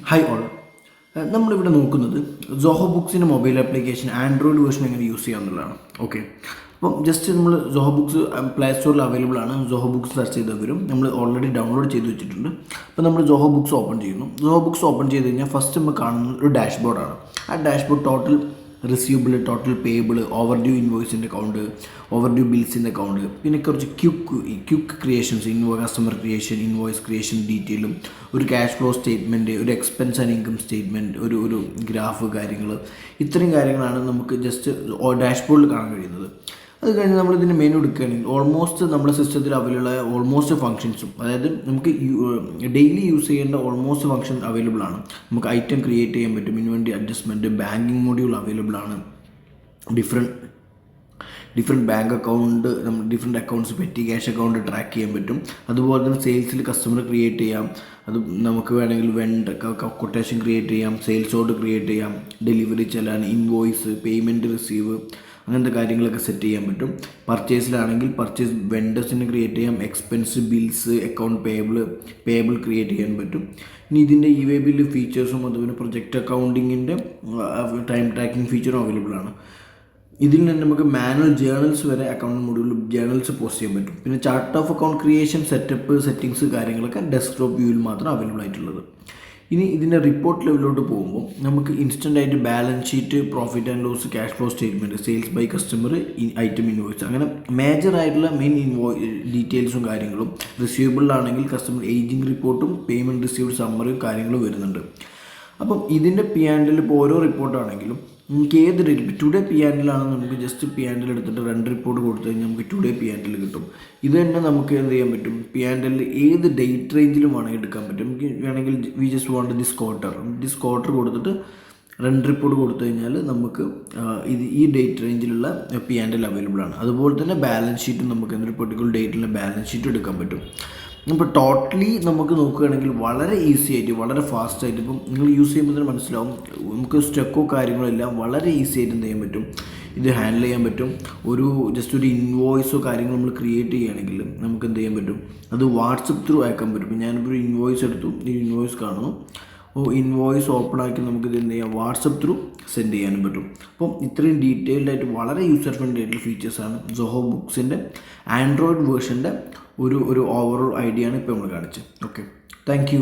Hi all. നമ്മളിവിടെ നോക്കുന്നത് സോഹോ ബുക്സിൻ്റെ മൊബൈൽ ആപ്ലിക്കേഷൻ ആൻഡ്രോയിഡ് വേർഷൻ എങ്ങനെ യൂസ് ചെയ്യാമെന്നുള്ളതാണ്. ഓക്കെ, അപ്പം ജസ്റ്റ് നമ്മൾ സോഹോ ബുക്സ് പ്ലേ സ്റ്റോറിൽ അവൈലബിൾ ആണ്. സോഹോ ബുക്സ് സെർച്ച് ചെയ്താൽ വരും. നമ്മൾ ഓൾറെഡി ഡൗൺലോഡ് ചെയ്ത് വെച്ചിട്ടുണ്ട്. അപ്പോൾ നമ്മൾ സോഹോ ബുക്സ് ഓപ്പൺ ചെയ്യുന്നു. സോഹോ ബുക്സ് ഓപ്പൺ ചെയ്ത് കഴിഞ്ഞാൽ ഫസ്റ്റ് നമ്മൾ കാണുന്നത് ഒരു ഡാഷ്ബോർഡാണ്. ആ dashboard total receivable, total payable, overdue ഇൻവോയ്സിൻ്റെ അക്കൗണ്ട്, ഓവർ ഡ്യൂ ബിൽസിൻ്റെ അക്കൗണ്ട്, പിന്നെ കുറച്ച് quick creations, customer creation, invoice creation ഡീറ്റെയിലും, ഒരു ക്യാഷ് ഫ്ലോ സ്റ്റേറ്റ്മെൻറ്റ്, ഒരു എക്സ്പെൻസ് ആൻഡ് ഇൻകം സ്റ്റേറ്റ്മെൻറ്റ്, ഒരു ഗ്രാഫ് കാര്യങ്ങൾ, ഇത്രയും കാര്യങ്ങളാണ് നമുക്ക് ജസ്റ്റ് ഡാഷ്ബോർഡിൽ കാണാൻ കഴിയുന്നത്. അത് കഴിഞ്ഞ് നമ്മളിതിൻ്റെ മെനു എടുക്കുകയാണെങ്കിൽ ഓൾമോസ്റ്റ് നമ്മുടെ സിസ്റ്റത്തിൽ അവൈലബിൾ ആയ ഓൾമോസ്റ്റ് ഫംഗ്ഷൻസും, അതായത് നമുക്ക് ഡെയിലി യൂസ് ചെയ്യേണ്ട ഓൾമോസ്റ്റ് ഫംഗ്ഷൻ അവൈലബിൾ ആണ്. നമുക്ക് ഐറ്റം ക്രിയേറ്റ് ചെയ്യാൻ പറ്റും, inventory adjustment, banking module available ആണ്, ഡിഫറെൻറ്റ് ബാങ്ക് അക്കൗണ്ട്, നമ്മൾ different accounts, petty cash account track ചെയ്യാൻ പറ്റും. അതുപോലെ തന്നെ സെയിൽസിൽ കസ്റ്റമർ ക്രിയേറ്റ് ചെയ്യാം. അത് നമുക്ക് വേണമെങ്കിൽ കൊട്ടേഷൻ ക്രിയേറ്റ് ചെയ്യാം, സെയിൽസ് ഓർഡർ ക്രിയേറ്റ് ചെയ്യാം, delivery challan, invoice, payment receive, അങ്ങനത്തെ കാര്യങ്ങളൊക്കെ സെറ്റ് ചെയ്യാൻ പറ്റും. പർച്ചേസിലാണെങ്കിൽ പർച്ചേസ് വെൻഡേഴ്സിന് ക്രിയേറ്റ് ചെയ്യാം, expense, bills, account payable create ചെയ്യാൻ പറ്റും. ഇനി ഇതിൻ്റെ ബില്ല് ഫീച്ചേഴ്സും അതുപോലെ പ്രൊജക്റ്റ് അക്കൗണ്ടിങ്ങിൻ്റെ ടൈം ട്രാക്കിംഗ് ഫീച്ചറും അവൈലബിൾ ആണ്. ഇതിൽ നിന്ന് നമുക്ക് മാനുവൽ ജേർണൽസ് വരെ അക്കൗണ്ട് മൊഡ്യൂളിൽ ജേർണൽസ് പോസ്റ്റ് ചെയ്യാൻ പറ്റും. പിന്നെ chart of account creation, settings കാര്യങ്ങളൊക്കെ ഡെസ്ക്ടോപ്പ് വ്യൂവിൽ മാത്രം അവൈലബിൾ ആയിട്ടുള്ളത്. ഇനി ഇതിൻ്റെ റിപ്പോർട്ട് ലെവലിലോട്ട് പോകുമ്പോൾ നമുക്ക് ഇൻസ്റ്റൻ്റ് ആയിട്ട് balance sheet, profit and loss, cash flow statement, sales by customer, item invoice, അങ്ങനെ മേജർ ആയിട്ടുള്ള മെയിൻ ഡീറ്റെയിൽസും കാര്യങ്ങളും, റിസീവബിളാണെങ്കിൽ കസ്റ്റമർ ഏജിങ് റിപ്പോർട്ടും, പേയ്മെൻറ്റ് റിസീവ്ഡ് സമ്മറിയും കാര്യങ്ങളും വരുന്നുണ്ട്. അപ്പം ഇതിൻ്റെ P&L ഇപ്പോൾ ഓരോ റിപ്പോർട്ടാണെങ്കിലും നമുക്ക് ഏത് ടുഡേ P&L ആണെന്ന് നമുക്ക് ജസ്റ്റ് P&L എടുത്തിട്ട് 2 റിപ്പോർട്ട് കൊടുത്തു കഴിഞ്ഞാൽ നമുക്ക് ടുഡേ P&L കിട്ടും. ഇത് തന്നെ നമുക്ക് എന്ത് ചെയ്യാൻ പറ്റും, P&L ഏത് ഡേറ്റ് റേഞ്ചിലും വേണമെങ്കിൽ എടുക്കാൻ പറ്റും. നമുക്ക് വേണമെങ്കിൽ we just want this quarter കൊടുത്തിട്ട് 2 റിപ്പോർട്ട് കൊടുത്തു കഴിഞ്ഞാൽ നമുക്ക് ഈ ഡേറ്റ് റേഞ്ചിലുള്ള P&L അവൈലബിൾ ആണ്. അതുപോലെ തന്നെ ബാലൻസ് ഷീറ്റും നമുക്ക് എന്തൊരു പെർട്ടിക്കുലർ ഡേറ്റിലുള്ള ബാലൻസ് ഷീറ്റ് എടുക്കാൻ പറ്റും. ഇപ്പോൾ ടോട്ടലി നമുക്ക് നോക്കുകയാണെങ്കിൽ വളരെ ഈസി ആയിട്ട്, വളരെ ഫാസ്റ്റായിട്ട്, ഇപ്പം നിങ്ങൾ യൂസ് ചെയ്യുമ്പോൾ തന്നെ മനസ്സിലാവും, നമുക്ക് സ്റ്റക്കോ കാര്യങ്ങളെല്ലാം വളരെ ഈസി ആയിട്ട് എന്ത് ചെയ്യാൻ പറ്റും, ഇത് ഹാൻഡിൽ ചെയ്യാൻ പറ്റും. ജസ്റ്റ് ഒരു ഇൻവോയ്സോ കാര്യങ്ങൾ നമ്മൾ ക്രിയേറ്റ് ചെയ്യുകയാണെങ്കിൽ നമുക്ക് എന്ത് ചെയ്യാൻ പറ്റും, അത് വാട്സപ്പ് ത്രൂ അയക്കാൻ പറ്റും. ഇപ്പം ഞാനിപ്പോൾ ഒരു ഇൻവോയ്സ് എടുത്തു, ഈ ഇൻവോയ്സ് കാണുന്നു, ഇൻവോയ്സ് ഓപ്പൺ ആക്കി നമുക്കിത് എന്ത് ചെയ്യാം, വാട്സപ്പ് ത്രൂ സെൻഡ് ചെയ്യാനും പറ്റും. അപ്പം ഇത്രയും ഡീറ്റെയിൽഡ് ആയിട്ട് വളരെ യൂസർ ഫ്രണ്ട്ലി ആയിട്ടുള്ള ഫീച്ചേഴ്സാണ് സോഹോ ബുക്സിൻ്റെ ആൻഡ്രോയിഡ് വേർഷൻ്റെ ഒരു ഓവറോൾ ഐഡിയ ആണ് ഇപ്പോൾ നമ്മൾ കാണിച്ചത്. Okay, thank you.